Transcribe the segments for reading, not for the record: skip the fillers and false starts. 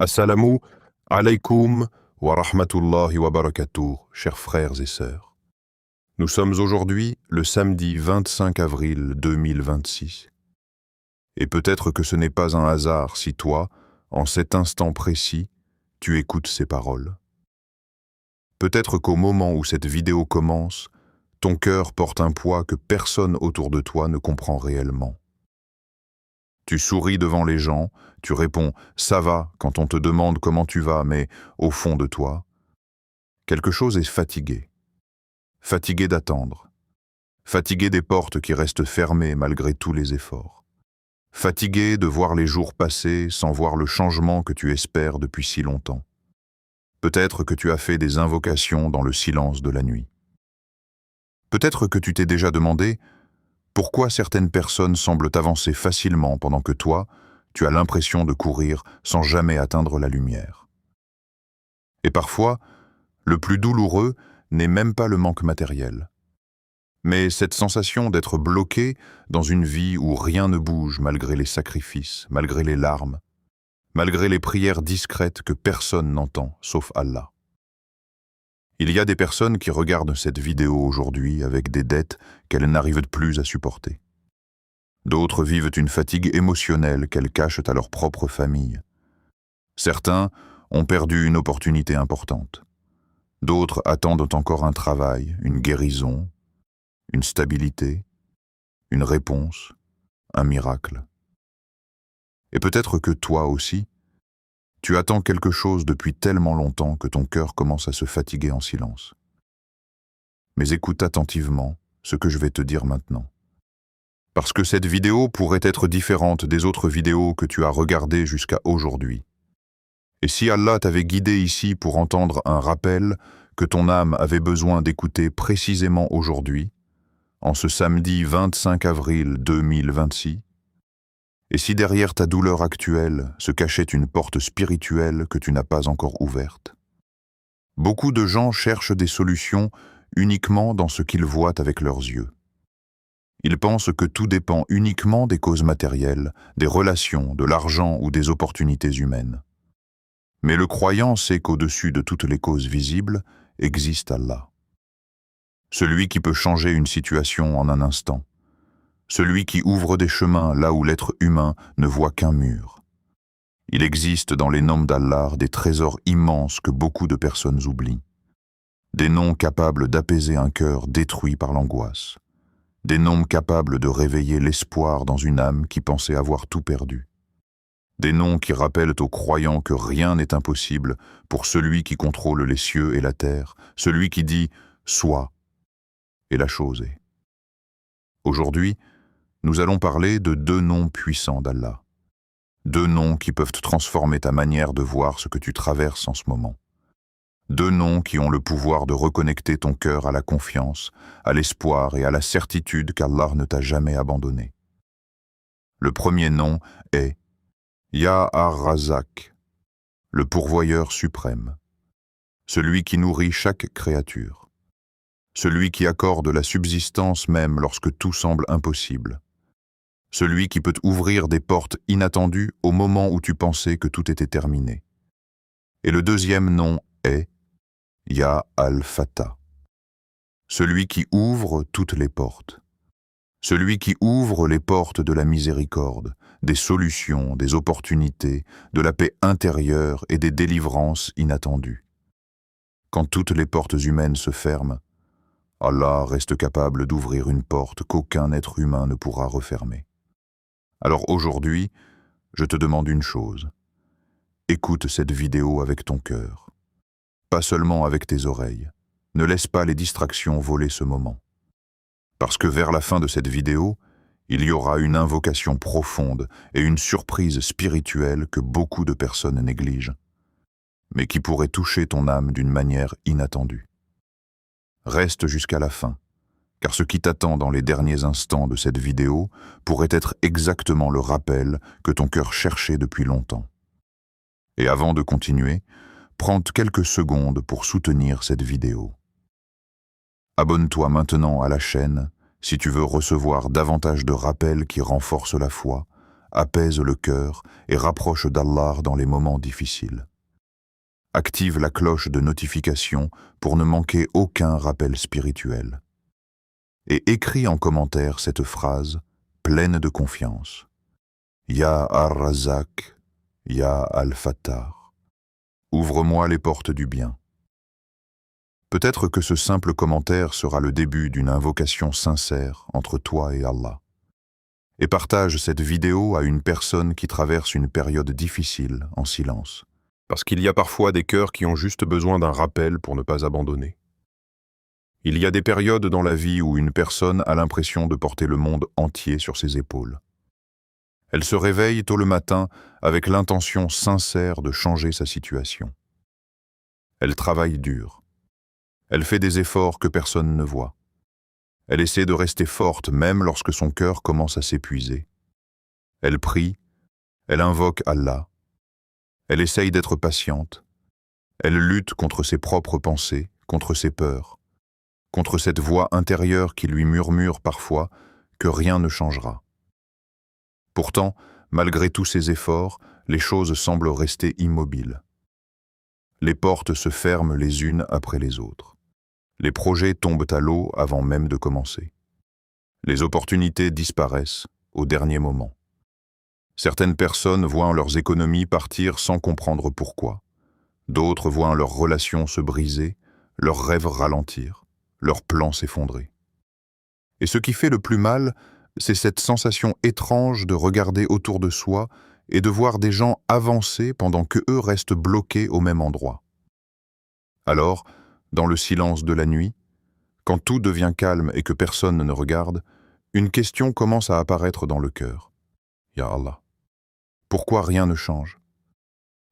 Assalamu alaikum wa rahmatullahi wa barakatuh, chers frères et sœurs. Nous sommes aujourd'hui le samedi 25 avril 2026. Et peut-être que ce n'est pas un hasard si toi, en cet instant précis, tu écoutes ces paroles. Peut-être qu'au moment où cette vidéo commence, ton cœur porte un poids que personne autour de toi ne comprend réellement. Tu souris devant les gens, tu réponds « ça va » quand on te demande comment tu vas, mais au fond de toi, quelque chose est fatigué. Fatigué d'attendre. Fatigué des portes qui restent fermées malgré tous les efforts. Fatigué de voir les jours passer sans voir le changement que tu espères depuis si longtemps. Peut-être que tu as fait des invocations dans le silence de la nuit. Peut-être que tu t'es déjà demandé pourquoi certaines personnes semblent avancer facilement pendant que toi, tu as l'impression de courir sans jamais atteindre la lumière. Et parfois, le plus douloureux n'est même pas le manque matériel, mais cette sensation d'être bloqué dans une vie où rien ne bouge malgré les sacrifices, malgré les larmes, malgré les prières discrètes que personne n'entend, sauf Allah. Il y a des personnes qui regardent cette vidéo aujourd'hui avec des dettes qu'elles n'arrivent plus à supporter. D'autres vivent une fatigue émotionnelle qu'elles cachent à leur propre famille. Certains ont perdu une opportunité importante. D'autres attendent encore un travail, une guérison, une stabilité, une réponse, un miracle. Et peut-être que toi aussi, tu attends quelque chose depuis tellement longtemps que ton cœur commence à se fatiguer en silence. Mais écoute attentivement ce que je vais te dire maintenant. Parce que cette vidéo pourrait être différente des autres vidéos que tu as regardées jusqu'à aujourd'hui. Et si Allah t'avait guidé ici pour entendre un rappel que ton âme avait besoin d'écouter précisément aujourd'hui, en ce samedi 25 avril 2026, et si derrière ta douleur actuelle se cachait une porte spirituelle que tu n'as pas encore ouverte? Beaucoup de gens cherchent des solutions uniquement dans ce qu'ils voient avec leurs yeux. Ils pensent que tout dépend uniquement des causes matérielles, des relations, de l'argent ou des opportunités humaines. Mais le croyant sait qu'au-dessus de toutes les causes visibles existe Allah. Celui qui peut changer une situation en un instant. Celui qui ouvre des chemins là où l'être humain ne voit qu'un mur. Il existe dans les noms d'Allah des trésors immenses que beaucoup de personnes oublient. Des noms capables d'apaiser un cœur détruit par l'angoisse. Des noms capables de réveiller l'espoir dans une âme qui pensait avoir tout perdu. Des noms qui rappellent aux croyants que rien n'est impossible pour celui qui contrôle les cieux et la terre, celui qui dit « sois » et la chose est. Aujourd'hui, nous allons parler de deux noms puissants d'Allah. Deux noms qui peuvent transformer ta manière de voir ce que tu traverses en ce moment. Deux noms qui ont le pouvoir de reconnecter ton cœur à la confiance, à l'espoir et à la certitude qu'Allah ne t'a jamais abandonné. Le premier nom est Ya Ar-Razak, le pourvoyeur suprême, celui qui nourrit chaque créature, celui qui accorde la subsistance même lorsque tout semble impossible, celui qui peut ouvrir des portes inattendues au moment où tu pensais que tout était terminé. Et le deuxième nom est Ya Al-Fatah, celui qui ouvre toutes les portes, celui qui ouvre les portes de la miséricorde, des solutions, des opportunités, de la paix intérieure et des délivrances inattendues. Quand toutes les portes humaines se ferment, Allah reste capable d'ouvrir une porte qu'aucun être humain ne pourra refermer. Alors aujourd'hui, je te demande une chose. Écoute cette vidéo avec ton cœur. Pas seulement avec tes oreilles. Ne laisse pas les distractions voler ce moment. Parce que vers la fin de cette vidéo, il y aura une invocation profonde et une surprise spirituelle que beaucoup de personnes négligent, mais qui pourrait toucher ton âme d'une manière inattendue. Reste jusqu'à la fin, car ce qui t'attend dans les derniers instants de cette vidéo pourrait être exactement le rappel que ton cœur cherchait depuis longtemps. Et avant de continuer, prends quelques secondes pour soutenir cette vidéo. Abonne-toi maintenant à la chaîne si tu veux recevoir davantage de rappels qui renforcent la foi, apaise le cœur et rapproche d'Allah dans les moments difficiles. Active la cloche de notification pour ne manquer aucun rappel spirituel. Et écris en commentaire cette phrase pleine de confiance. Ya Ar-Razzaq, Ya Al-Fattar. Ouvre-moi les portes du bien. Peut-être que ce simple commentaire sera le début d'une invocation sincère entre toi et Allah. Et partage cette vidéo à une personne qui traverse une période difficile en silence. Parce qu'il y a parfois des cœurs qui ont juste besoin d'un rappel pour ne pas abandonner. Il y a des périodes dans la vie où une personne a l'impression de porter le monde entier sur ses épaules. Elle se réveille tôt le matin avec l'intention sincère de changer sa situation. Elle travaille dur. Elle fait des efforts que personne ne voit. Elle essaie de rester forte même lorsque son cœur commence à s'épuiser. Elle prie, elle invoque Allah. Elle essaye d'être patiente. Elle lutte contre ses propres pensées, contre ses peurs, contre cette voix intérieure qui lui murmure parfois que rien ne changera. Pourtant, malgré tous ses efforts, les choses semblent rester immobiles. Les portes se ferment les unes après les autres. Les projets tombent à l'eau avant même de commencer. Les opportunités disparaissent au dernier moment. Certaines personnes voient leurs économies partir sans comprendre pourquoi. D'autres voient leurs relations se briser, leurs rêves ralentir, leurs plans s'effondrer. Et ce qui fait le plus mal, c'est cette sensation étrange de regarder autour de soi et de voir des gens avancer pendant qu'eux restent bloqués au même endroit. Alors, dans le silence de la nuit, quand tout devient calme et que personne ne regarde, une question commence à apparaître dans le cœur. Ya Allah, pourquoi rien ne change?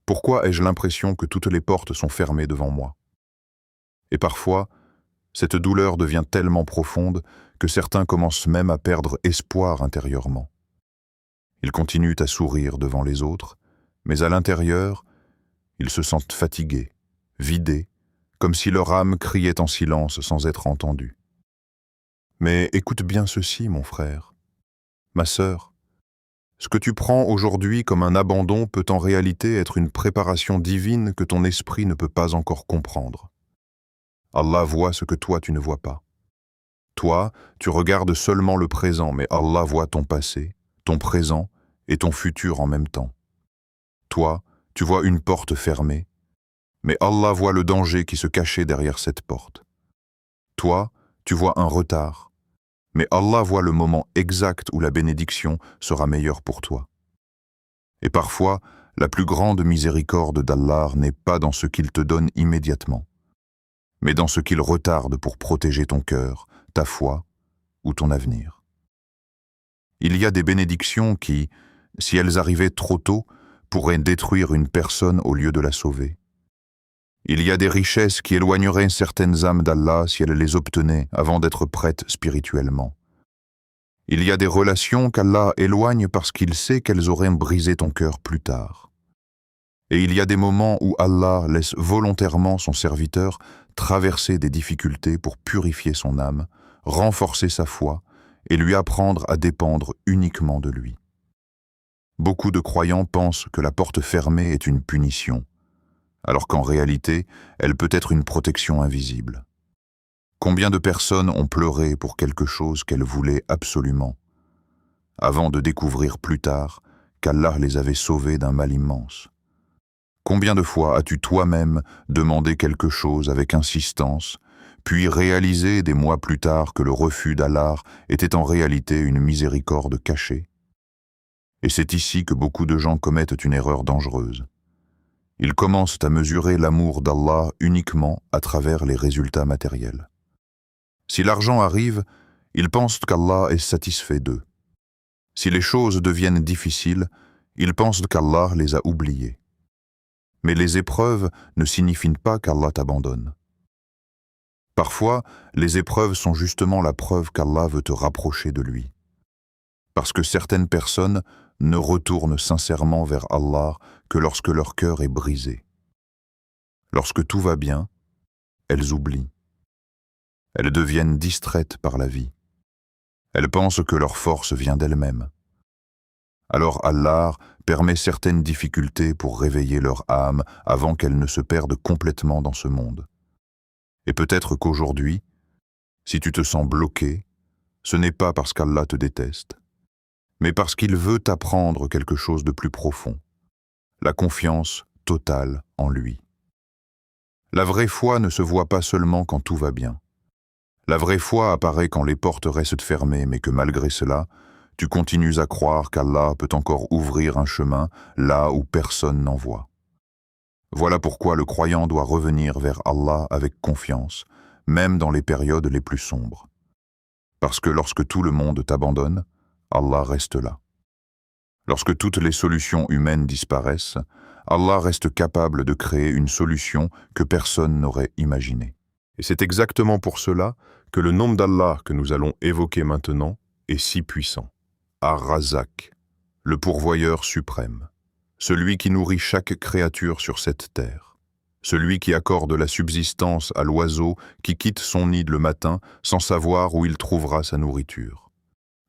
Pourquoi ai-je l'impression que toutes les portes sont fermées devant moi? Et parfois, cette douleur devient tellement profonde que certains commencent même à perdre espoir intérieurement. Ils continuent à sourire devant les autres, mais à l'intérieur, ils se sentent fatigués, vidés, comme si leur âme criait en silence sans être entendue. Mais écoute bien ceci, mon frère, ma sœur. Ce que tu prends aujourd'hui comme un abandon peut en réalité être une préparation divine que ton esprit ne peut pas encore comprendre. Allah voit ce que toi tu ne vois pas. Toi, tu regardes seulement le présent, mais Allah voit ton passé, ton présent et ton futur en même temps. Toi, tu vois une porte fermée, mais Allah voit le danger qui se cachait derrière cette porte. Toi, tu vois un retard, mais Allah voit le moment exact où la bénédiction sera meilleure pour toi. Et parfois, la plus grande miséricorde d'Allah n'est pas dans ce qu'il te donne immédiatement, mais dans ce qu'il retarde pour protéger ton cœur, ta foi ou ton avenir. Il y a des bénédictions qui, si elles arrivaient trop tôt, pourraient détruire une personne au lieu de la sauver. Il y a des richesses qui éloigneraient certaines âmes d'Allah si elles les obtenaient avant d'être prêtes spirituellement. Il y a des relations qu'Allah éloigne parce qu'il sait qu'elles auraient brisé ton cœur plus tard. Et il y a des moments où Allah laisse volontairement son serviteur traverser des difficultés pour purifier son âme, renforcer sa foi et lui apprendre à dépendre uniquement de lui. Beaucoup de croyants pensent que la porte fermée est une punition, alors qu'en réalité, elle peut être une protection invisible. Combien de personnes ont pleuré pour quelque chose qu'elles voulaient absolument, avant de découvrir plus tard qu'Allah les avait sauvées d'un mal immense? Combien de fois as-tu toi-même demandé quelque chose avec insistance, puis réalisé des mois plus tard que le refus d'Allah était en réalité une miséricorde cachée? Et c'est ici que beaucoup de gens commettent une erreur dangereuse. Ils commencent à mesurer l'amour d'Allah uniquement à travers les résultats matériels. Si l'argent arrive, ils pensent qu'Allah est satisfait d'eux. Si les choses deviennent difficiles, ils pensent qu'Allah les a oubliés. Mais les épreuves ne signifient pas qu'Allah t'abandonne. Parfois, les épreuves sont justement la preuve qu'Allah veut te rapprocher de lui. Parce que certaines personnes ne retournent sincèrement vers Allah que lorsque leur cœur est brisé. Lorsque tout va bien, elles oublient. Elles deviennent distraites par la vie. Elles pensent que leur force vient d'elles-mêmes. Alors Allah permet certaines difficultés pour réveiller leur âme avant qu'elle ne se perde complètement dans ce monde. Et peut-être qu'aujourd'hui, si tu te sens bloqué, ce n'est pas parce qu'Allah te déteste, mais parce qu'il veut t'apprendre quelque chose de plus profond, la confiance totale en lui. La vraie foi ne se voit pas seulement quand tout va bien. La vraie foi apparaît quand les portes restent fermées, mais que malgré cela, tu continues à croire qu'Allah peut encore ouvrir un chemin là où personne n'en voit. Voilà pourquoi le croyant doit revenir vers Allah avec confiance, même dans les périodes les plus sombres. Parce que lorsque tout le monde t'abandonne, Allah reste là. Lorsque toutes les solutions humaines disparaissent, Allah reste capable de créer une solution que personne n'aurait imaginée. Et c'est exactement pour cela que le nom d'Allah que nous allons évoquer maintenant est si puissant. Ar-Razak, le pourvoyeur suprême, celui qui nourrit chaque créature sur cette terre, celui qui accorde la subsistance à l'oiseau qui quitte son nid le matin sans savoir où il trouvera sa nourriture,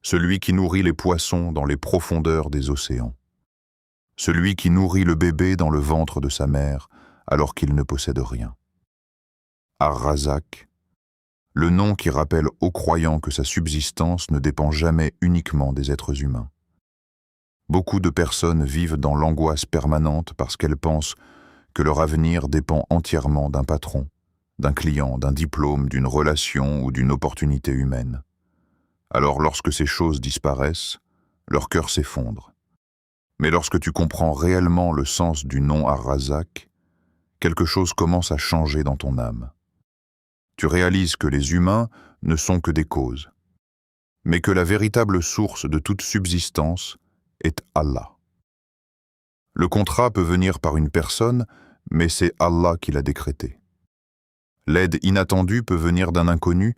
celui qui nourrit les poissons dans les profondeurs des océans, celui qui nourrit le bébé dans le ventre de sa mère alors qu'il ne possède rien. Ar-Razak, le nom qui rappelle aux croyants que sa subsistance ne dépend jamais uniquement des êtres humains. Beaucoup de personnes vivent dans l'angoisse permanente parce qu'elles pensent que leur avenir dépend entièrement d'un patron, d'un client, d'un diplôme, d'une relation ou d'une opportunité humaine. Alors lorsque ces choses disparaissent, leur cœur s'effondre. Mais lorsque tu comprends réellement le sens du nom Ar-Razak, quelque chose commence à changer dans ton âme. Tu réalises que les humains ne sont que des causes, mais que la véritable source de toute subsistance est Allah. Le contrat peut venir par une personne, mais c'est Allah qui l'a décrété. L'aide inattendue peut venir d'un inconnu,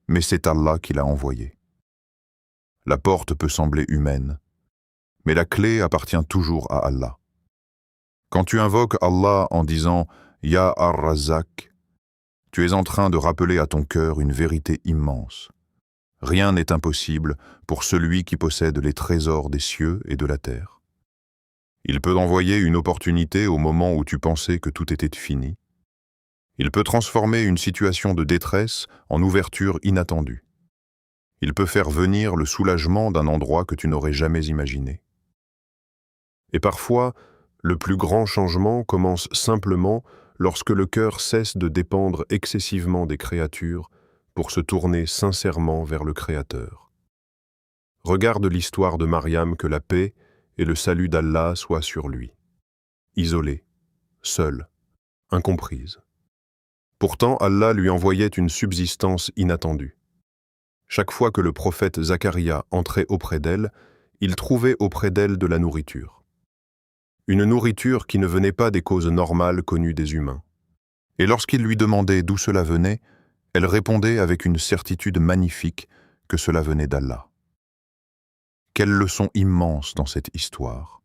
mais c'est Allah qui l'a envoyée. La porte peut sembler humaine, mais la clé appartient toujours à Allah. Quand tu invoques Allah en disant « Ya Ar-Razak », tu es en train de rappeler à ton cœur une vérité immense. Rien n'est impossible pour celui qui possède les trésors des cieux et de la terre. Il peut envoyer une opportunité au moment où tu pensais que tout était fini. Il peut transformer une situation de détresse en ouverture inattendue. Il peut faire venir le soulagement d'un endroit que tu n'aurais jamais imaginé. Et parfois, le plus grand changement commence simplement lorsque le cœur cesse de dépendre excessivement des créatures pour se tourner sincèrement vers le Créateur. Regarde l'histoire de Mariam, que la paix et le salut d'Allah soient sur lui. Isolée, seule, incomprise. Pourtant, Allah lui envoyait une subsistance inattendue. Chaque fois que le prophète Zacharia entrait auprès d'elle, il trouvait auprès d'elle de la nourriture. Une nourriture qui ne venait pas des causes normales connues des humains. Et lorsqu'il lui demandait d'où cela venait, elle répondait avec une certitude magnifique que cela venait d'Allah. Quelle leçon immense dans cette histoire!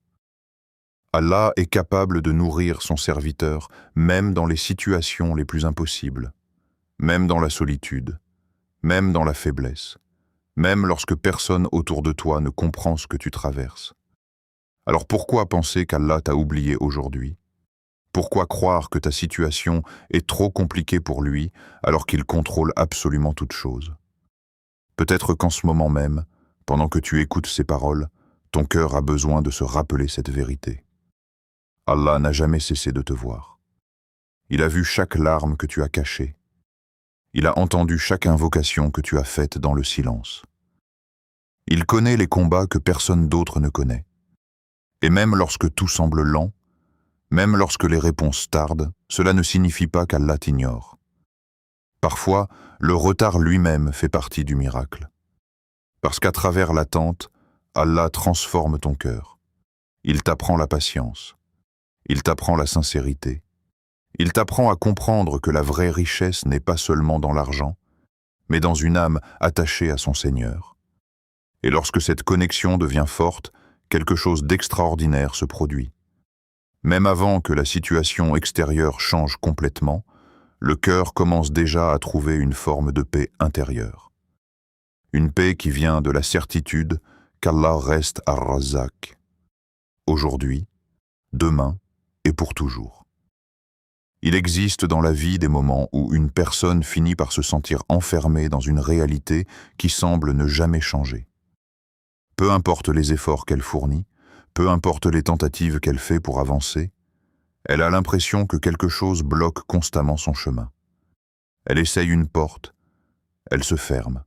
Allah est capable de nourrir son serviteur même dans les situations les plus impossibles, même dans la solitude, même dans la faiblesse, même lorsque personne autour de toi ne comprend ce que tu traverses. Alors pourquoi penser qu'Allah t'a oublié aujourd'hui? Pourquoi croire que ta situation est trop compliquée pour lui alors qu'il contrôle absolument toute chose? Peut-être qu'en ce moment même, pendant que tu écoutes ces paroles, ton cœur a besoin de se rappeler cette vérité. Allah n'a jamais cessé de te voir. Il a vu chaque larme que tu as cachée. Il a entendu chaque invocation que tu as faite dans le silence. Il connaît les combats que personne d'autre ne connaît. Et même lorsque tout semble lent, même lorsque les réponses tardent, cela ne signifie pas qu'Allah t'ignore. Parfois, le retard lui-même fait partie du miracle. Parce qu'à travers l'attente, Allah transforme ton cœur. Il t'apprend la patience. Il t'apprend la sincérité. Il t'apprend à comprendre que la vraie richesse n'est pas seulement dans l'argent, mais dans une âme attachée à son Seigneur. Et lorsque cette connexion devient forte, quelque chose d'extraordinaire se produit. Même avant que la situation extérieure change complètement, le cœur commence déjà à trouver une forme de paix intérieure. Une paix qui vient de la certitude qu'Allah reste Ar-Razak, aujourd'hui, demain et pour toujours. Il existe dans la vie des moments où une personne finit par se sentir enfermée dans une réalité qui semble ne jamais changer. Peu importe les efforts qu'elle fournit, peu importe les tentatives qu'elle fait pour avancer, elle a l'impression que quelque chose bloque constamment son chemin. Elle essaye une porte, elle se ferme.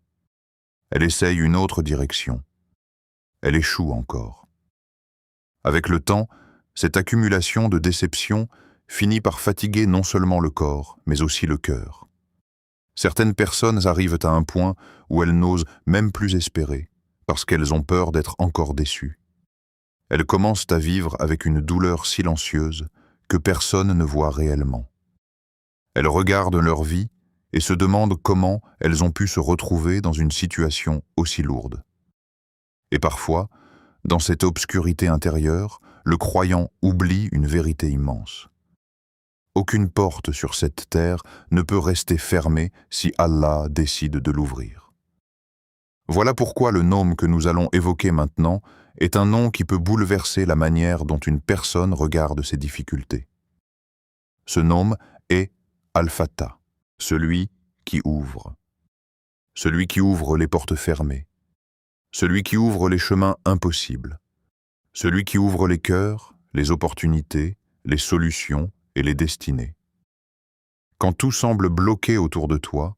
Elle essaye une autre direction. Elle échoue encore. Avec le temps, cette accumulation de déceptions finit par fatiguer non seulement le corps, mais aussi le cœur. Certaines personnes arrivent à un point où elles n'osent même plus espérer, parce qu'elles ont peur d'être encore déçues. Elles commencent à vivre avec une douleur silencieuse que personne ne voit réellement. Elles regardent leur vie et se demandent comment elles ont pu se retrouver dans une situation aussi lourde. Et parfois, dans cette obscurité intérieure, le croyant oublie une vérité immense. Aucune porte sur cette terre ne peut rester fermée si Allah décide de l'ouvrir. Voilà pourquoi le nom que nous allons évoquer maintenant est un nom qui peut bouleverser la manière dont une personne regarde ses difficultés. Ce nom est Al-Fattah, celui qui ouvre. Celui qui ouvre les portes fermées. Celui qui ouvre les chemins impossibles. Celui qui ouvre les cœurs, les opportunités, les solutions et les destinées. Quand tout semble bloqué autour de toi,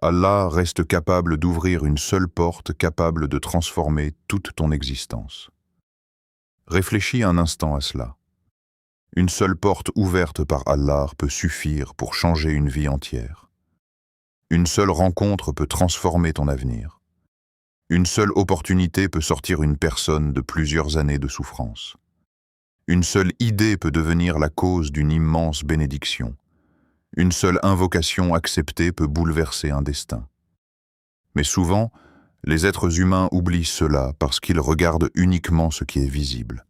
Allah reste capable d'ouvrir une seule porte capable de transformer toute ton existence. Réfléchis un instant à cela. Une seule porte ouverte par Allah peut suffire pour changer une vie entière. Une seule rencontre peut transformer ton avenir. Une seule opportunité peut sortir une personne de plusieurs années de souffrance. Une seule idée peut devenir la cause d'une immense bénédiction. Une seule invocation acceptée peut bouleverser un destin. Mais souvent, les êtres humains oublient cela parce qu'ils regardent uniquement ce qui est visible.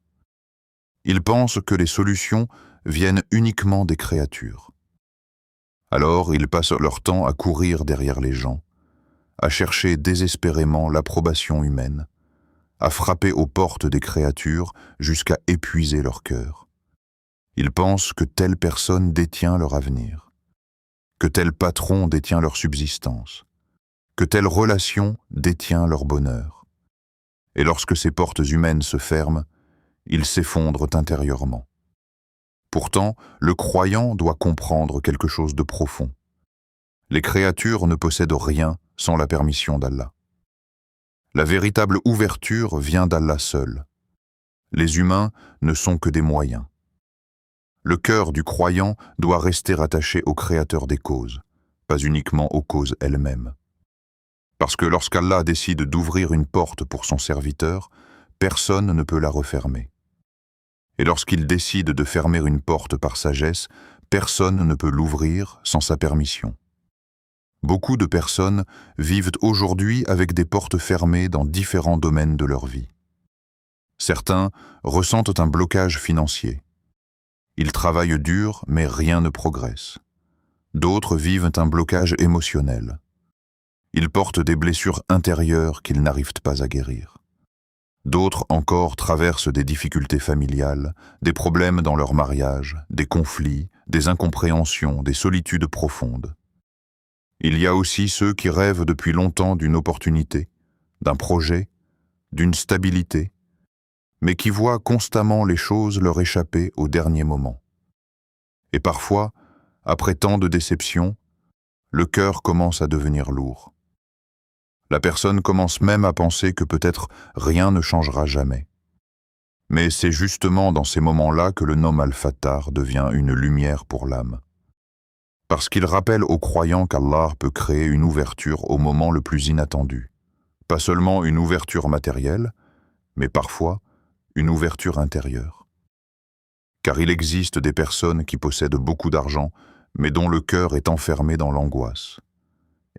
Ils pensent que les solutions viennent uniquement des créatures. Alors, ils passent leur temps à courir derrière les gens, à chercher désespérément l'approbation humaine, à frapper aux portes des créatures jusqu'à épuiser leur cœur. Ils pensent que telle personne détient leur avenir, que tel patron détient leur subsistance, que telle relation détient leur bonheur. Et lorsque ces portes humaines se ferment, ils s'effondrent intérieurement. Pourtant, le croyant doit comprendre quelque chose de profond. Les créatures ne possèdent rien sans la permission d'Allah. La véritable ouverture vient d'Allah seul. Les humains ne sont que des moyens. Le cœur du croyant doit rester attaché au Créateur des causes, pas uniquement aux causes elles-mêmes. Parce que lorsqu'Allah décide d'ouvrir une porte pour son serviteur, personne ne peut la refermer. Et lorsqu'il décide de fermer une porte par sagesse, personne ne peut l'ouvrir sans sa permission. Beaucoup de personnes vivent aujourd'hui avec des portes fermées dans différents domaines de leur vie. Certains ressentent un blocage financier. Ils travaillent dur, mais rien ne progresse. D'autres vivent un blocage émotionnel. Ils portent des blessures intérieures qu'ils n'arrivent pas à guérir. D'autres encore traversent des difficultés familiales, des problèmes dans leur mariage, des conflits, des incompréhensions, des solitudes profondes. Il y a aussi ceux qui rêvent depuis longtemps d'une opportunité, d'un projet, d'une stabilité, mais qui voient constamment les choses leur échapper au dernier moment. Et parfois, après tant de déceptions, le cœur commence à devenir lourd. La personne commence même à penser que peut-être rien ne changera jamais. Mais c'est justement dans ces moments-là que le nom Al-Fattah devient une lumière pour l'âme. Parce qu'il rappelle aux croyants qu'Allah peut créer une ouverture au moment le plus inattendu. Pas seulement une ouverture matérielle, mais parfois une ouverture intérieure. Car il existe des personnes qui possèdent beaucoup d'argent, mais dont le cœur est enfermé dans l'angoisse.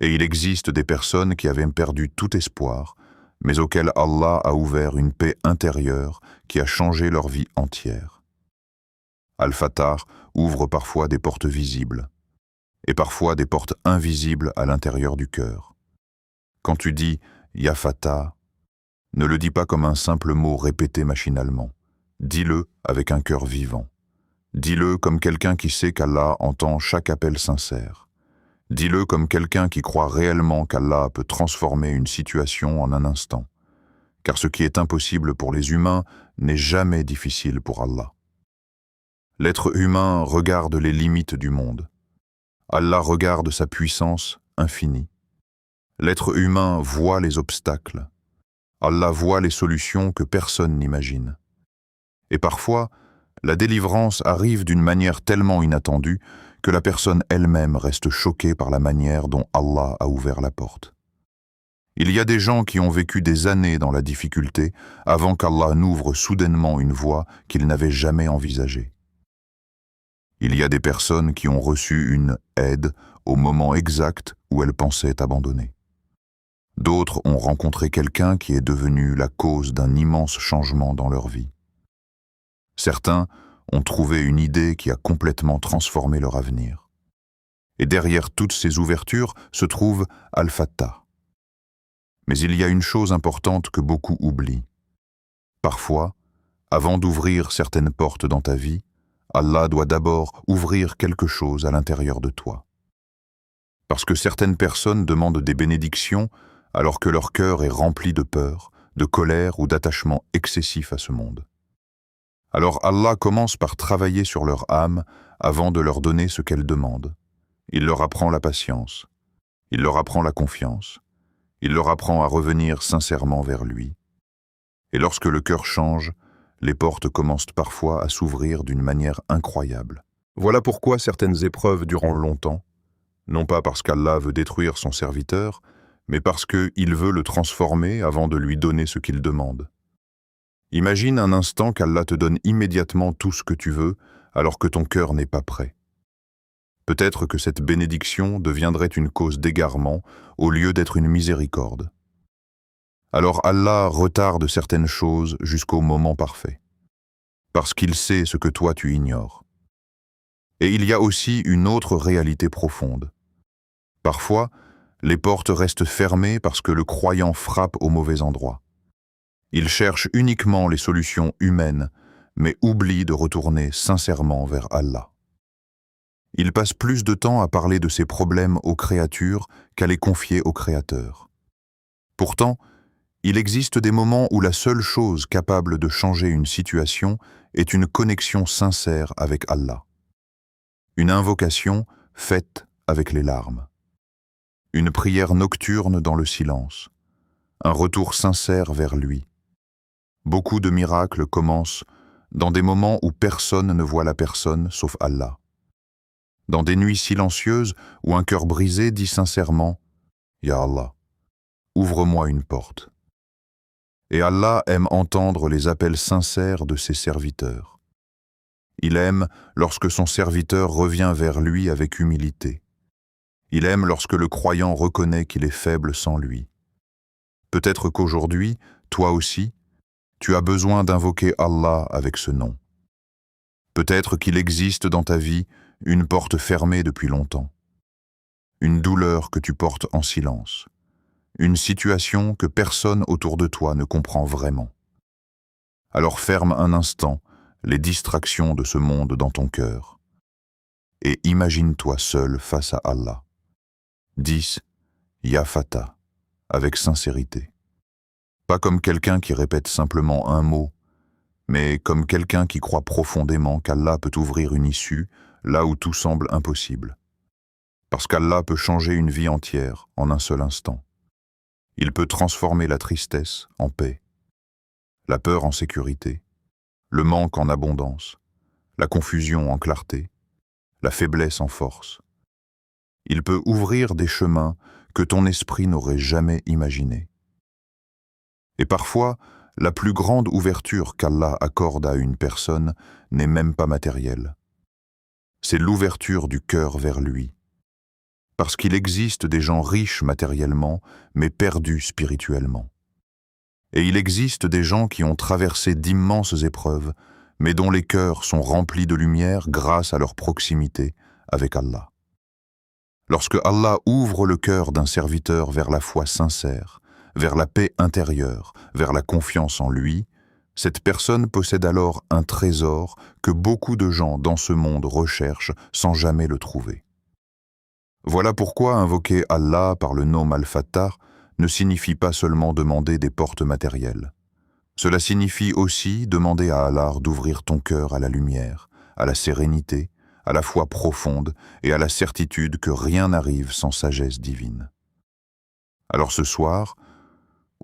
Et il existe des personnes qui avaient perdu tout espoir, mais auxquelles Allah a ouvert une paix intérieure qui a changé leur vie entière. Al-Fattah ouvre parfois des portes visibles, et parfois des portes invisibles à l'intérieur du cœur. Quand tu dis « Ya Fattah », ne le dis pas comme un simple mot répété machinalement, Dis-le avec un cœur vivant. Dis-le comme quelqu'un qui sait qu'Allah entend chaque appel sincère. Dis-le comme quelqu'un qui croit réellement qu'Allah peut transformer une situation en un instant. Car ce qui est impossible pour les humains n'est jamais difficile pour Allah. L'être humain regarde les limites du monde. Allah regarde sa puissance infinie. L'être humain voit les obstacles. Allah voit les solutions que personne n'imagine. Et parfois, la délivrance arrive d'une manière tellement inattendue que la personne elle-même reste choquée par la manière dont Allah a ouvert la porte. Il y a des gens qui ont vécu des années dans la difficulté avant qu'Allah n'ouvre soudainement une voie qu'ils n'avaient jamais envisagée. Il y a des personnes qui ont reçu une aide au moment exact où elles pensaient abandonner. D'autres ont rencontré quelqu'un qui est devenu la cause d'un immense changement dans leur vie. Certains ont trouvé une idée qui a complètement transformé leur avenir. Et derrière toutes ces ouvertures se trouve Al-Fattah. Mais il y a une chose importante que beaucoup oublient. Parfois, avant d'ouvrir certaines portes dans ta vie, Allah doit d'abord ouvrir quelque chose à l'intérieur de toi. Parce que certaines personnes demandent des bénédictions alors que leur cœur est rempli de peur, de colère ou d'attachement excessif à ce monde. Alors Allah commence par travailler sur leur âme avant de leur donner ce qu'elles demandent. Il leur apprend la patience, il leur apprend la confiance, il leur apprend à revenir sincèrement vers lui. Et lorsque le cœur change, les portes commencent parfois à s'ouvrir d'une manière incroyable. Voilà pourquoi certaines épreuves durent longtemps, non pas parce qu'Allah veut détruire son serviteur, mais parce qu'il veut le transformer avant de lui donner ce qu'il demande. Imagine un instant qu'Allah te donne immédiatement tout ce que tu veux, alors que ton cœur n'est pas prêt. Peut-être que cette bénédiction deviendrait une cause d'égarement au lieu d'être une miséricorde. Alors Allah retarde certaines choses jusqu'au moment parfait, parce qu'il sait ce que toi tu ignores. Et il y a aussi une autre réalité profonde. Parfois, les portes restent fermées parce que le croyant frappe au mauvais endroit. Il cherche uniquement les solutions humaines, mais oublie de retourner sincèrement vers Allah. Il passe plus de temps à parler de ses problèmes aux créatures qu'à les confier au Créateur. Pourtant, il existe des moments où la seule chose capable de changer une situation est une connexion sincère avec Allah. Une invocation faite avec les larmes. Une prière nocturne dans le silence. Un retour sincère vers lui. Beaucoup de miracles commencent dans des moments où personne ne voit la personne sauf Allah. Dans des nuits silencieuses où un cœur brisé dit sincèrement « Ya Allah, ouvre-moi une porte ». Et Allah aime entendre les appels sincères de ses serviteurs. Il aime lorsque son serviteur revient vers lui avec humilité. Il aime lorsque le croyant reconnaît qu'il est faible sans lui. Peut-être qu'aujourd'hui, toi aussi, tu as besoin d'invoquer Allah avec ce nom. Peut-être qu'il existe dans ta vie une porte fermée depuis longtemps. Une douleur que tu portes en silence. Une situation que personne autour de toi ne comprend vraiment. Alors ferme un instant les distractions de ce monde dans ton cœur et imagine-toi seul face à Allah. Dis « Ya Fattah » avec sincérité. Pas comme quelqu'un qui répète simplement un mot, mais comme quelqu'un qui croit profondément qu'Allah peut ouvrir une issue là où tout semble impossible. Parce qu'Allah peut changer une vie entière en un seul instant. Il peut transformer la tristesse en paix, la peur en sécurité, le manque en abondance, la confusion en clarté, la faiblesse en force. Il peut ouvrir des chemins que ton esprit n'aurait jamais imaginés. Et parfois, la plus grande ouverture qu'Allah accorde à une personne n'est même pas matérielle. C'est l'ouverture du cœur vers lui. Parce qu'il existe des gens riches matériellement, mais perdus spirituellement. Et il existe des gens qui ont traversé d'immenses épreuves, mais dont les cœurs sont remplis de lumière grâce à leur proximité avec Allah. Lorsque Allah ouvre le cœur d'un serviteur vers la foi sincère, vers la paix intérieure, vers la confiance en lui, Cette personne possède alors un trésor que beaucoup de gens dans ce monde recherchent sans jamais le trouver. Voilà pourquoi invoquer Allah par le nom Al-Fattar ne signifie pas seulement demander des portes matérielles. Cela signifie aussi demander à Allah d'ouvrir ton cœur à la lumière, à la sérénité, à la foi profonde et à la certitude que rien n'arrive sans sagesse divine. Alors ce soir,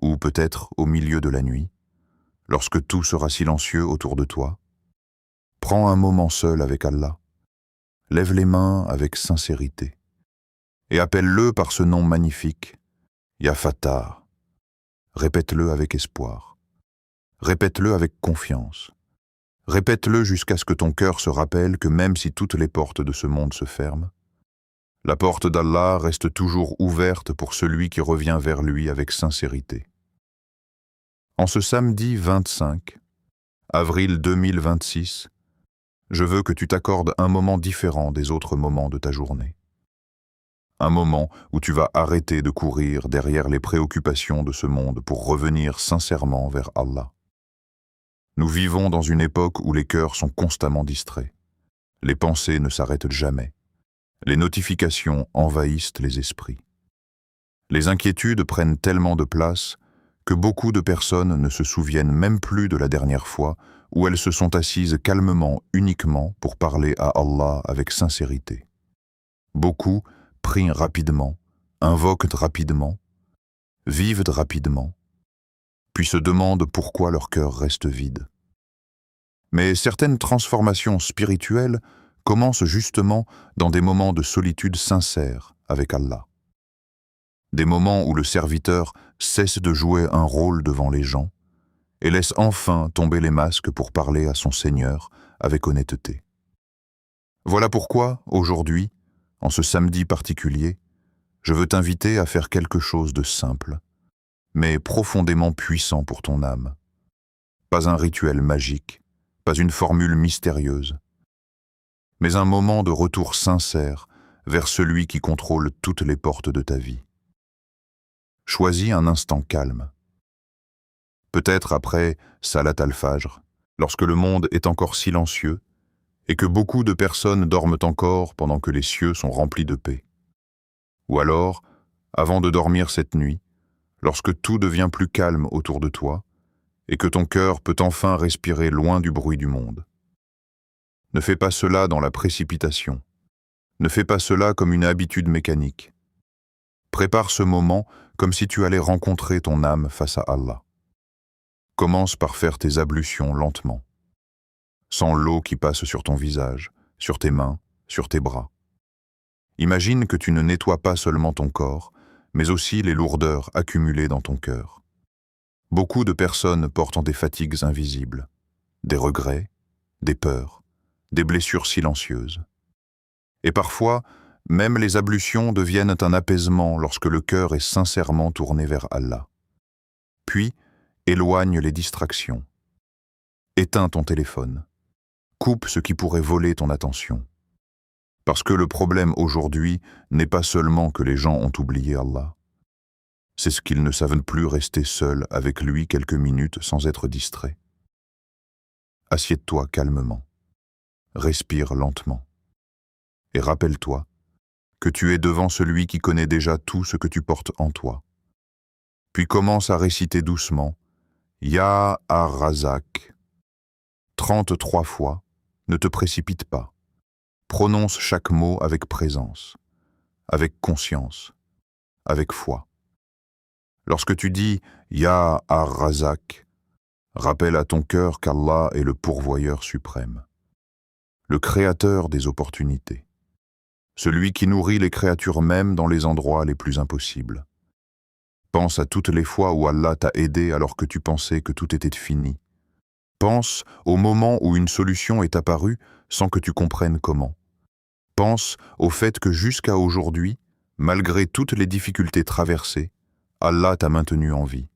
ou peut-être au milieu de la nuit, lorsque tout sera silencieux autour de toi, prends un moment seul avec Allah, lève les mains avec sincérité et appelle-le par ce nom magnifique, Ya Fattar. Répète-le avec espoir, répète-le avec confiance, répète-le jusqu'à ce que ton cœur se rappelle que même si toutes les portes de ce monde se ferment, la porte d'Allah reste toujours ouverte pour celui qui revient vers lui avec sincérité. En ce samedi 25 avril 2026, je veux que tu t'accordes un moment différent des autres moments de ta journée. Un moment où tu vas arrêter de courir derrière les préoccupations de ce monde pour revenir sincèrement vers Allah. Nous vivons dans une époque où les cœurs sont constamment distraits. Les pensées ne s'arrêtent jamais. Les notifications envahissent les esprits. Les inquiétudes prennent tellement de place que beaucoup de personnes ne se souviennent même plus de la dernière fois où elles se sont assises calmement uniquement pour parler à Allah avec sincérité. Beaucoup prient rapidement, invoquent rapidement, vivent rapidement, puis se demandent pourquoi leur cœur reste vide. Mais certaines transformations spirituelles commencent justement dans des moments de solitude sincère avec Allah. Des moments où le serviteur cesse de jouer un rôle devant les gens et laisse enfin tomber les masques pour parler à son Seigneur avec honnêteté. Voilà pourquoi, aujourd'hui, en ce samedi particulier, je veux t'inviter à faire quelque chose de simple, mais profondément puissant pour ton âme. Pas un rituel magique, pas une formule mystérieuse, mais un moment de retour sincère vers celui qui contrôle toutes les portes de ta vie. Choisis un instant calme. Peut-être après Salat al-Fajr, lorsque le monde est encore silencieux et que beaucoup de personnes dorment encore pendant que les cieux sont remplis de paix. Ou alors, avant de dormir cette nuit, lorsque tout devient plus calme autour de toi et que ton cœur peut enfin respirer loin du bruit du monde. Ne fais pas cela dans la précipitation. Ne fais pas cela comme une habitude mécanique. Prépare ce moment comme si tu allais rencontrer ton âme face à Allah. Commence par faire tes ablutions lentement, sans l'eau qui passe sur ton visage, sur tes mains, sur tes bras. Imagine que tu ne nettoies pas seulement ton corps, mais aussi les lourdeurs accumulées dans ton cœur. Beaucoup de personnes portent des fatigues invisibles, des regrets, des peurs, des blessures silencieuses. Et parfois, même les ablutions deviennent un apaisement lorsque le cœur est sincèrement tourné vers Allah. Puis, éloigne les distractions. Éteins ton téléphone. Coupe ce qui pourrait voler ton attention. Parce que le problème aujourd'hui n'est pas seulement que les gens ont oublié Allah. C'est ce qu'ils ne savent plus rester seuls avec lui quelques minutes sans être distraits. Assieds-toi calmement. Respire lentement. Et rappelle-toi que tu es devant celui qui connaît déjà tout ce que tu portes en toi. Puis commence à réciter doucement Ya Ar-Razak. 33 fois, ne te précipite pas. Prononce chaque mot avec présence, avec conscience, avec foi. Lorsque tu dis Ya Ar-Razak, rappelle à ton cœur qu'Allah est le pourvoyeur suprême, le créateur des opportunités, celui qui nourrit les créatures même dans les endroits les plus impossibles. Pense à toutes les fois où Allah t'a aidé alors que tu pensais que tout était fini. Pense au moment où une solution est apparue sans que tu comprennes comment. Pense au fait que jusqu'à aujourd'hui, malgré toutes les difficultés traversées, Allah t'a maintenu en vie.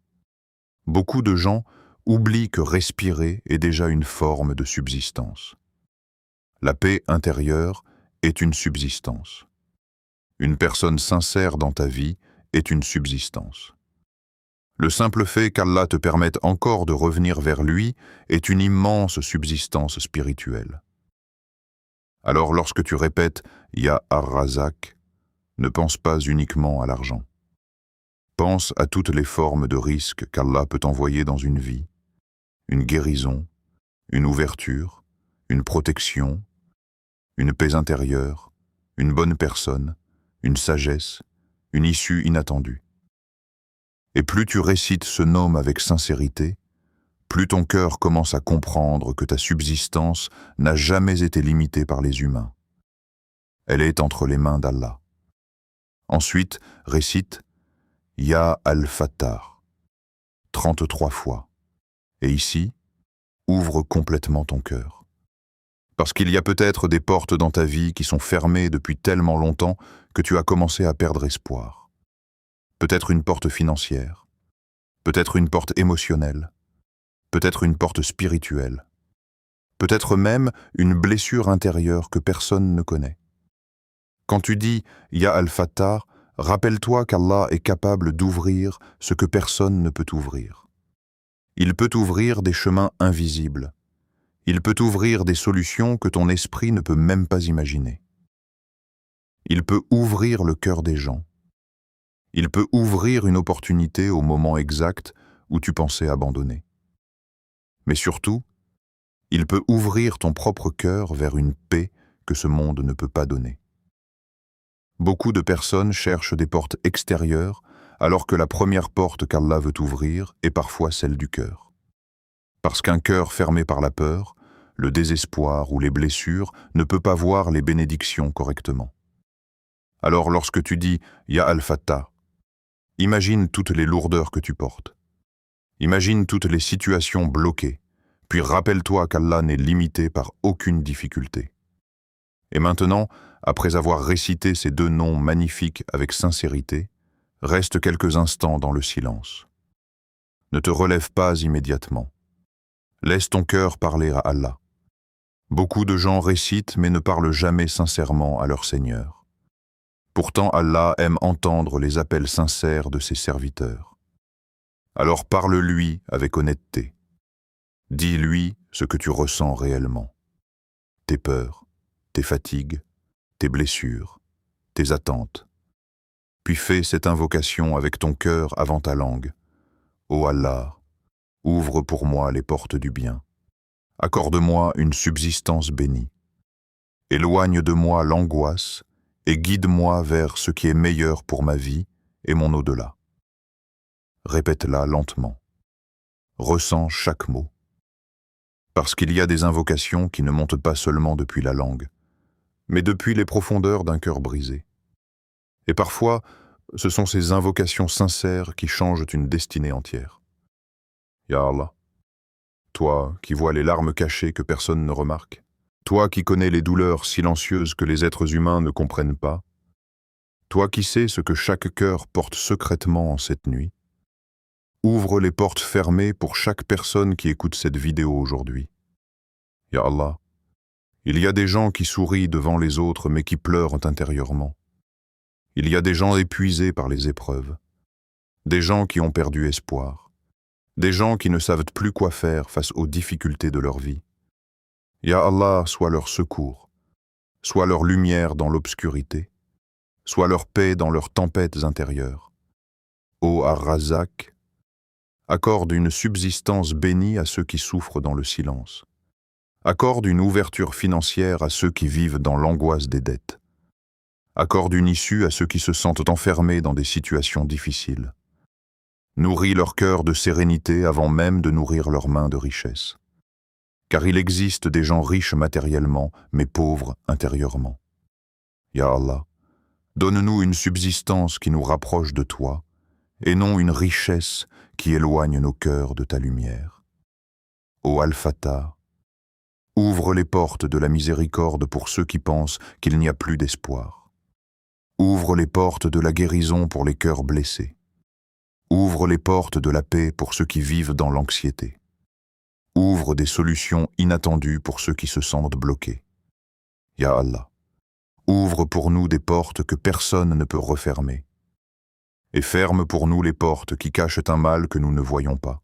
Beaucoup de gens oublient que respirer est déjà une forme de subsistance. La paix intérieure est une subsistance. Une personne sincère dans ta vie est une subsistance. Le simple fait qu'Allah te permette encore de revenir vers lui est une immense subsistance spirituelle. Alors lorsque tu répètes « Ya Ar-Razak », ne pense pas uniquement à l'argent. Pense à toutes les formes de risques qu'Allah peut envoyer dans une vie, une guérison, une ouverture, une protection, une paix intérieure, une bonne personne, une sagesse, une issue inattendue. Et plus tu récites ce nom avec sincérité, plus ton cœur commence à comprendre que ta subsistance n'a jamais été limitée par les humains. Elle est entre les mains d'Allah. Ensuite, récite Ya Al-Fattar, 33 fois. Et ici, ouvre complètement ton cœur. Parce qu'il y a peut-être des portes dans ta vie qui sont fermées depuis tellement longtemps que tu as commencé à perdre espoir. Peut-être une porte financière, peut-être une porte émotionnelle, peut-être une porte spirituelle, peut-être même une blessure intérieure que personne ne connaît. Quand tu dis « Ya Al-Fattar », rappelle-toi qu'Allah est capable d'ouvrir ce que personne ne peut ouvrir. Il peut ouvrir des chemins invisibles. Il peut ouvrir des solutions que ton esprit ne peut même pas imaginer. Il peut ouvrir le cœur des gens. Il peut ouvrir une opportunité au moment exact où tu pensais abandonner. Mais surtout, il peut ouvrir ton propre cœur vers une paix que ce monde ne peut pas donner. Beaucoup de personnes cherchent des portes extérieures alors que la première porte qu'Allah veut ouvrir est parfois celle du cœur. Parce qu'un cœur fermé par la peur, le désespoir ou les blessures ne peut pas voir les bénédictions correctement. Alors lorsque tu dis « Ya Al-Fattar », imagine toutes les lourdeurs que tu portes. Imagine toutes les situations bloquées, puis rappelle-toi qu'Allah n'est limité par aucune difficulté. Et maintenant, après avoir récité ces deux noms magnifiques avec sincérité, reste quelques instants dans le silence. Ne te relève pas immédiatement. Laisse ton cœur parler à Allah. Beaucoup de gens récitent mais ne parlent jamais sincèrement à leur Seigneur. Pourtant Allah aime entendre les appels sincères de ses serviteurs. Alors parle-lui avec honnêteté. Dis-lui ce que tu ressens réellement. Tes peurs, tes fatigues, tes blessures, tes attentes. Puis fais cette invocation avec ton cœur avant ta langue. Ô Allah, ouvre pour moi les portes du bien. Accorde-moi une subsistance bénie. Éloigne de moi l'angoisse et guide-moi vers ce qui est meilleur pour ma vie et mon au-delà. Répète-la lentement. Ressens chaque mot. Parce qu'il y a des invocations qui ne montent pas seulement depuis la langue, mais depuis les profondeurs d'un cœur brisé. Et parfois, ce sont ces invocations sincères qui changent une destinée entière. Ya Allah, toi qui vois les larmes cachées que personne ne remarque, toi qui connais les douleurs silencieuses que les êtres humains ne comprennent pas, toi qui sais ce que chaque cœur porte secrètement en cette nuit, ouvre les portes fermées pour chaque personne qui écoute cette vidéo aujourd'hui. Ya Allah, il y a des gens qui sourient devant les autres mais qui pleurent intérieurement. Il y a des gens épuisés par les épreuves, des gens qui ont perdu espoir, des gens qui ne savent plus quoi faire face aux difficultés de leur vie. Ya Allah, sois leur secours, sois leur lumière dans l'obscurité, sois leur paix dans leurs tempêtes intérieures. Ô Ar-Razak, accorde une subsistance bénie à ceux qui souffrent dans le silence. Accorde une ouverture financière à ceux qui vivent dans l'angoisse des dettes. Accorde une issue à ceux qui se sentent enfermés dans des situations difficiles. Nourris leur cœur de sérénité avant même de nourrir leurs mains de richesse. Car il existe des gens riches matériellement, mais pauvres intérieurement. Ya Allah, donne-nous une subsistance qui nous rapproche de toi, et non une richesse qui éloigne nos cœurs de ta lumière. Ô Al-Fattar, ouvre les portes de la miséricorde pour ceux qui pensent qu'il n'y a plus d'espoir. Ouvre les portes de la guérison pour les cœurs blessés. Ouvre les portes de la paix pour ceux qui vivent dans l'anxiété. Ouvre des solutions inattendues pour ceux qui se sentent bloqués. Ya Allah, ouvre pour nous des portes que personne ne peut refermer. et ferme pour nous les portes qui cachent un mal que nous ne voyons pas.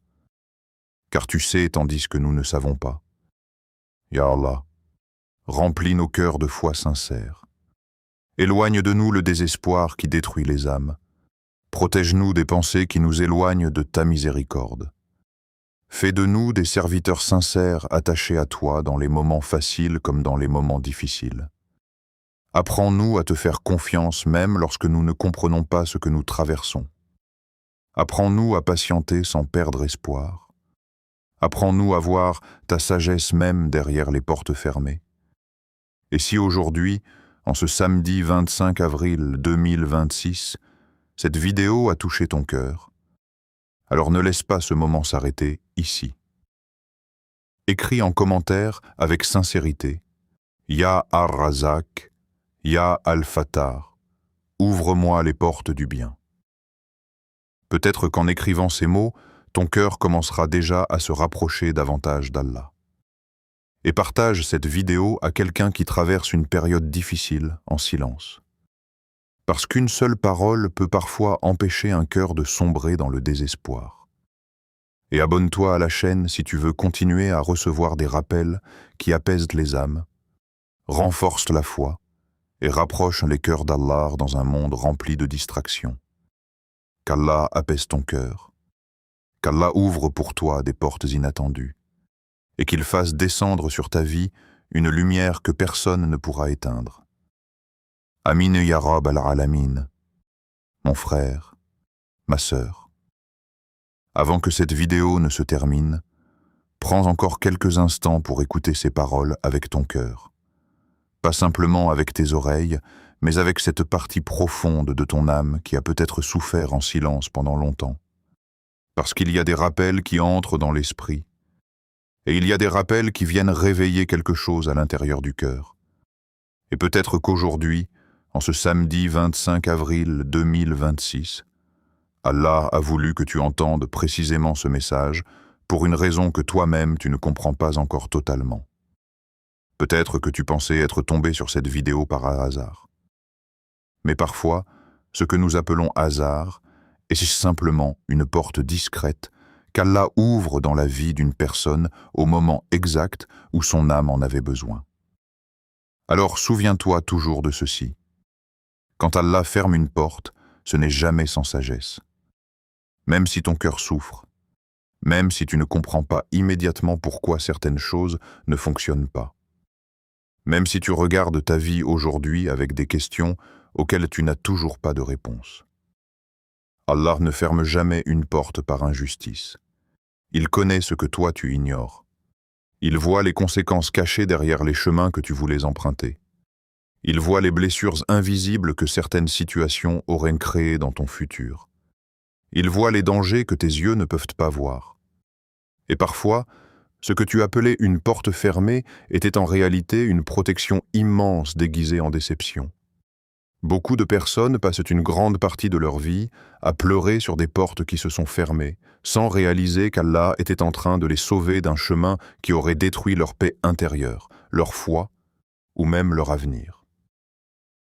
Car tu sais tandis que nous ne savons pas. Ya Allah, remplis nos cœurs de foi sincère. Éloigne de nous le désespoir qui détruit les âmes. Protège-nous des pensées qui nous éloignent de ta miséricorde. Fais de nous des serviteurs sincères attachés à toi dans les moments faciles comme dans les moments difficiles. Apprends-nous à te faire confiance même lorsque nous ne comprenons pas ce que nous traversons. Apprends-nous à patienter sans perdre espoir. Apprends-nous à voir ta sagesse même derrière les portes fermées. Et si aujourd'hui, en ce samedi 25 avril 2026, cette vidéo a touché ton cœur, alors ne laisse pas ce moment s'arrêter ici. Écris en commentaire avec sincérité « Ya Ar-Razak, Ya Al-Fattar, ouvre-moi les portes du bien ». Peut-être qu'en écrivant ces mots, ton cœur commencera déjà à se rapprocher davantage d'Allah. Et partage cette vidéo à quelqu'un qui traverse une période difficile en silence. Parce qu'une seule parole peut parfois empêcher un cœur de sombrer dans le désespoir. Et abonne-toi à la chaîne si tu veux continuer à recevoir des rappels qui apaisent les âmes, renforcent la foi et rapprochent les cœurs d'Allah dans un monde rempli de distractions. Qu'Allah apaise ton cœur, qu'Allah ouvre pour toi des portes inattendues, et qu'il fasse descendre sur ta vie une lumière que personne ne pourra éteindre. Amin ya Rab al-Alamin, mon frère, ma sœur. Avant que cette vidéo ne se termine, prends encore quelques instants pour écouter ces paroles avec ton cœur. Pas simplement avec tes oreilles, mais avec cette partie profonde de ton âme qui a peut-être souffert en silence pendant longtemps. Parce qu'il y a des rappels qui entrent dans l'esprit, et il y a des rappels qui viennent réveiller quelque chose à l'intérieur du cœur. Et peut-être qu'aujourd'hui, en ce samedi 25 avril 2026, Allah a voulu que tu entendes précisément ce message pour une raison que toi-même tu ne comprends pas encore totalement. Peut-être que tu pensais être tombé sur cette vidéo par hasard. Mais parfois, ce que nous appelons hasard est simplement une porte discrète qu'Allah ouvre dans la vie d'une personne au moment exact où son âme en avait besoin. Alors souviens-toi toujours de ceci. Quand Allah ferme une porte, ce n'est jamais sans sagesse. Même si ton cœur souffre, même si tu ne comprends pas immédiatement pourquoi certaines choses ne fonctionnent pas, même si tu regardes ta vie aujourd'hui avec des questions auxquelles tu n'as toujours pas de réponse. Allah ne ferme jamais une porte par injustice. Il connaît ce que toi tu ignores. Il voit les conséquences cachées derrière les chemins que tu voulais emprunter. Il voit les blessures invisibles que certaines situations auraient créées dans ton futur. Il voit les dangers que tes yeux ne peuvent pas voir. Et parfois, ce que tu appelais une porte fermée était en réalité une protection immense déguisée en déception. Beaucoup de personnes passent une grande partie de leur vie à pleurer sur des portes qui se sont fermées, sans réaliser qu'Allah était en train de les sauver d'un chemin qui aurait détruit leur paix intérieure, leur foi ou même leur avenir.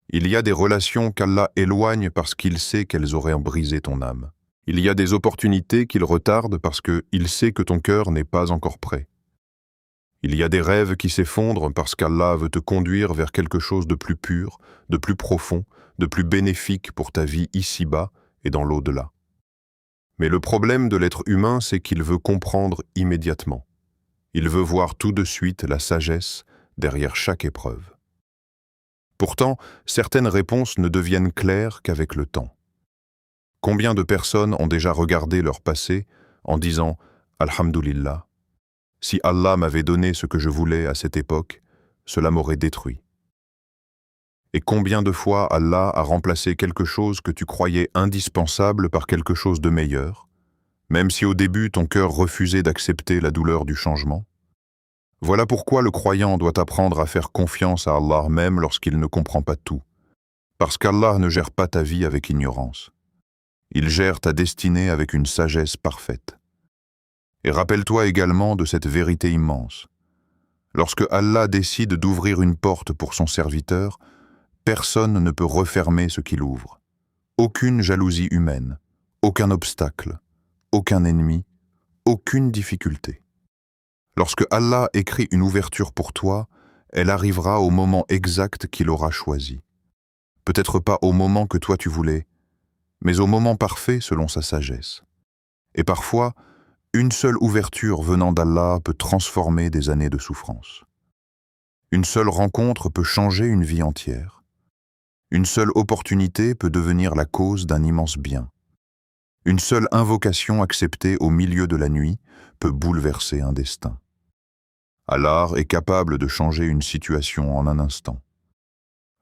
Il y a des relations qu'Allah éloigne parce qu'il sait qu'elles auraient brisé ton âme. Il y a des opportunités qu'il retarde parce qu'il sait que ton cœur n'est pas encore prêt. Il y a des rêves qui s'effondrent parce qu'Allah veut te conduire vers quelque chose de plus pur, de plus profond, de plus bénéfique pour ta vie ici-bas et dans l'au-delà. Mais le problème de l'être humain, c'est qu'il veut comprendre immédiatement. Il veut voir tout de suite la sagesse derrière chaque épreuve. Pourtant, certaines réponses ne deviennent claires qu'avec le temps. Combien de personnes ont déjà regardé leur passé en disant « Alhamdulillah ». Si Allah m'avait donné ce que je voulais à cette époque, cela m'aurait détruit. Et combien de fois Allah a remplacé quelque chose que tu croyais indispensable par quelque chose de meilleur, même si au début ton cœur refusait d'accepter la douleur du changement? Voilà pourquoi le croyant doit apprendre à faire confiance à Allah même lorsqu'il ne comprend pas tout, parce qu'Allah ne gère pas ta vie avec ignorance. Il gère ta destinée avec une sagesse parfaite. Et rappelle-toi également de cette vérité immense. Lorsque Allah décide d'ouvrir une porte pour son serviteur, personne ne peut refermer ce qu'il ouvre. Aucune jalousie humaine, aucun obstacle, aucun ennemi, aucune difficulté. Lorsque Allah écrit une ouverture pour toi, elle arrivera au moment exact qu'il aura choisi. Peut-être pas au moment que toi tu voulais, mais au moment parfait selon sa sagesse. Et parfois, une seule ouverture venant d'Allah peut transformer des années de souffrance. Une seule rencontre peut changer une vie entière. Une seule opportunité peut devenir la cause d'un immense bien. Une seule invocation acceptée au milieu de la nuit peut bouleverser un destin. Allah est capable de changer une situation en un instant.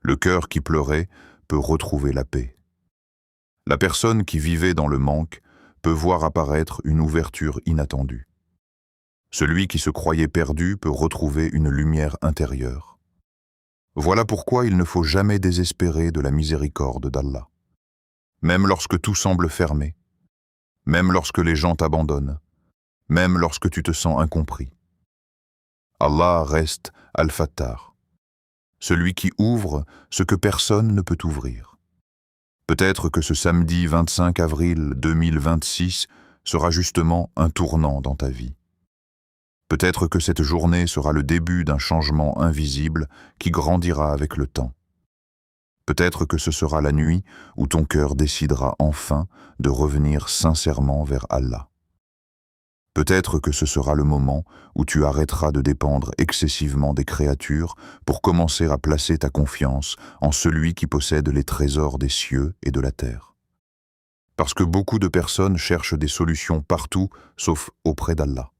Le cœur qui pleurait peut retrouver la paix. La personne qui vivait dans le manque peut voir apparaître une ouverture inattendue. Celui qui se croyait perdu peut retrouver une lumière intérieure. Voilà pourquoi il ne faut jamais désespérer de la miséricorde d'Allah. Même lorsque tout semble fermé, même lorsque les gens t'abandonnent, même lorsque tu te sens incompris. Allah reste Al-Fattar, celui qui ouvre ce que personne ne peut ouvrir. Peut-être que ce samedi 25 avril 2026 sera justement un tournant dans ta vie. Peut-être que cette journée sera le début d'un changement invisible qui grandira avec le temps. Peut-être que ce sera la nuit où ton cœur décidera enfin de revenir sincèrement vers Allah. Peut-être que ce sera le moment où tu arrêteras de dépendre excessivement des créatures pour commencer à placer ta confiance en celui qui possède les trésors des cieux et de la terre. Parce que beaucoup de personnes cherchent des solutions partout sauf auprès d'Allah.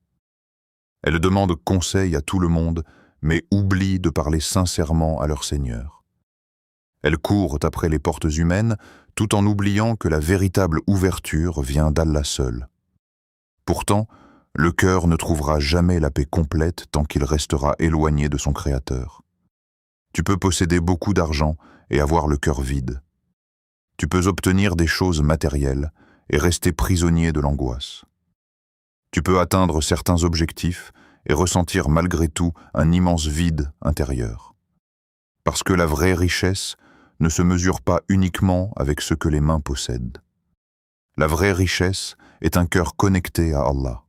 Elles demandent conseil à tout le monde, mais oublient de parler sincèrement à leur Seigneur. Elles courent après les portes humaines, tout en oubliant que la véritable ouverture vient d'Allah seul. Pourtant, le cœur ne trouvera jamais la paix complète tant qu'il restera éloigné de son Créateur. Tu peux posséder beaucoup d'argent et avoir le cœur vide. Tu peux obtenir des choses matérielles et rester prisonnier de l'angoisse. Tu peux atteindre certains objectifs et ressentir malgré tout un immense vide intérieur. Parce que la vraie richesse ne se mesure pas uniquement avec ce que les mains possèdent. La vraie richesse est un cœur connecté à Allah.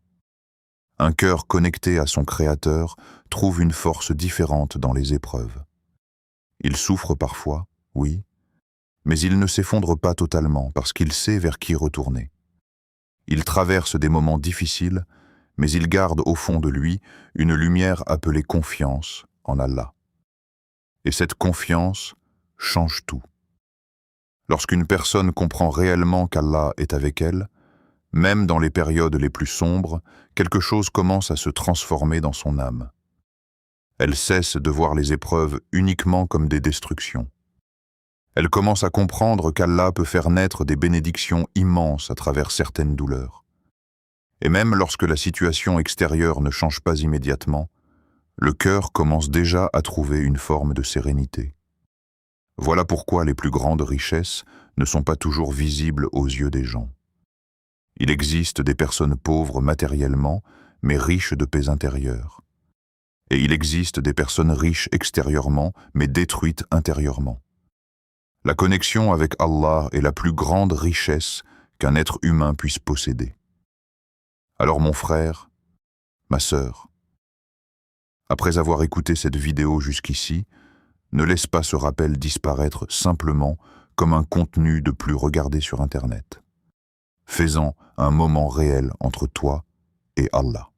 Un cœur connecté à son Créateur trouve une force différente dans les épreuves. Il souffre parfois, oui, mais il ne s'effondre pas totalement parce qu'il sait vers qui retourner. Il traverse des moments difficiles, mais il garde au fond de lui une lumière appelée confiance en Allah. Et cette confiance change tout. Lorsqu'une personne comprend réellement qu'Allah est avec elle, même dans les périodes les plus sombres, quelque chose commence à se transformer dans son âme. Elle cesse de voir les épreuves uniquement comme des destructions. Elle commence à comprendre qu'Allah peut faire naître des bénédictions immenses à travers certaines douleurs. Et même lorsque la situation extérieure ne change pas immédiatement, le cœur commence déjà à trouver une forme de sérénité. Voilà pourquoi les plus grandes richesses ne sont pas toujours visibles aux yeux des gens. Il existe des personnes pauvres matériellement, mais riches de paix intérieure. Et il existe des personnes riches extérieurement, mais détruites intérieurement. La connexion avec Allah est la plus grande richesse qu'un être humain puisse posséder. Alors mon frère, ma sœur, après avoir écouté cette vidéo jusqu'ici, ne laisse pas ce rappel disparaître simplement comme un contenu de plus regardé sur Internet. Fais-en un moment réel entre toi et Allah.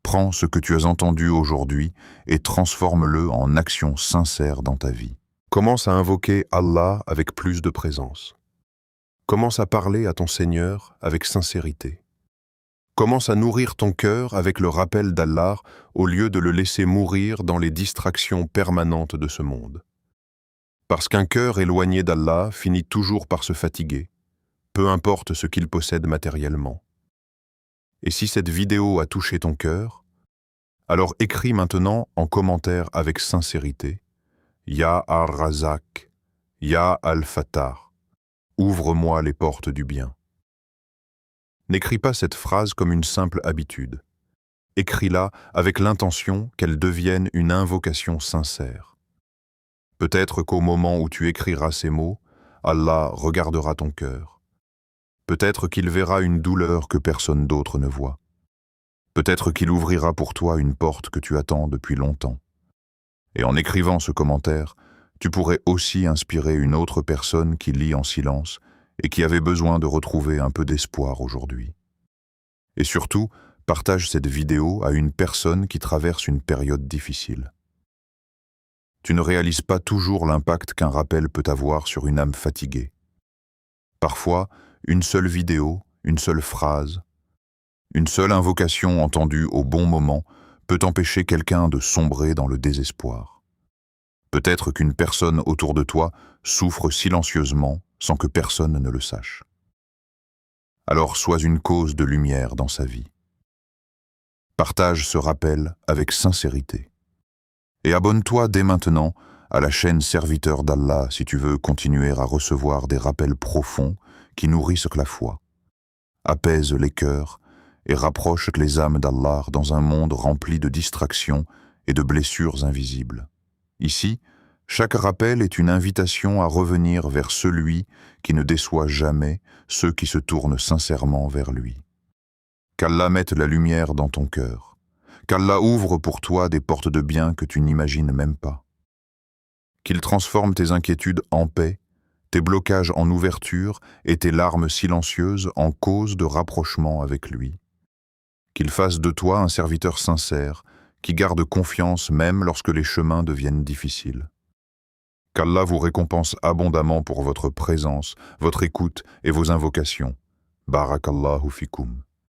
Prends ce que tu as entendu aujourd'hui et transforme-le en action sincère dans ta vie. Commence à invoquer Allah avec plus de présence. Commence à parler à ton Seigneur avec sincérité. Commence à nourrir ton cœur avec le rappel d'Allah au lieu de le laisser mourir dans les distractions permanentes de ce monde. Parce qu'un cœur éloigné d'Allah finit toujours par se fatiguer, peu importe ce qu'il possède matériellement. Et si cette vidéo a touché ton cœur, alors écris maintenant en commentaire avec sincérité « Ya Ar-Razak, Ya Al-Fattar, ouvre-moi les portes du bien ». N'écris pas cette phrase comme une simple habitude. Écris-la avec l'intention qu'elle devienne une invocation sincère. Peut-être qu'au moment où tu écriras ces mots, Allah regardera ton cœur. Peut-être qu'il verra une douleur que personne d'autre ne voit. Peut-être qu'il ouvrira pour toi une porte que tu attends depuis longtemps. Et en écrivant ce commentaire, tu pourrais aussi inspirer une autre personne qui lit en silence et qui avait besoin de retrouver un peu d'espoir aujourd'hui. Et surtout, partage cette vidéo à une personne qui traverse une période difficile. Tu ne réalises pas toujours l'impact qu'un rappel peut avoir sur une âme fatiguée. Parfois, une seule vidéo, une seule phrase, une seule invocation entendue au bon moment peut empêcher quelqu'un de sombrer dans le désespoir. Peut-être qu'une personne autour de toi souffre silencieusement sans que personne ne le sache. Alors sois une cause de lumière dans sa vie. Partage ce rappel avec sincérité. Et abonne-toi dès maintenant à la chaîne Serviteur d'Allah si tu veux continuer à recevoir des rappels profonds qui nourrissent la foi, apaisent les cœurs et rapprochent les âmes d'Allah dans un monde rempli de distractions et de blessures invisibles. Ici, chaque rappel est une invitation à revenir vers celui qui ne déçoit jamais ceux qui se tournent sincèrement vers lui. Qu'Allah mette la lumière dans ton cœur, qu'Allah ouvre pour toi des portes de bien que tu n'imagines même pas. Qu'il transforme tes inquiétudes en paix, tes blocages en ouverture et tes larmes silencieuses en cause de rapprochement avec lui. Qu'il fasse de toi un serviteur sincère, qui garde confiance même lorsque les chemins deviennent difficiles. Qu'Allah vous récompense abondamment pour votre présence, votre écoute et vos invocations. Barakallahu fikoum.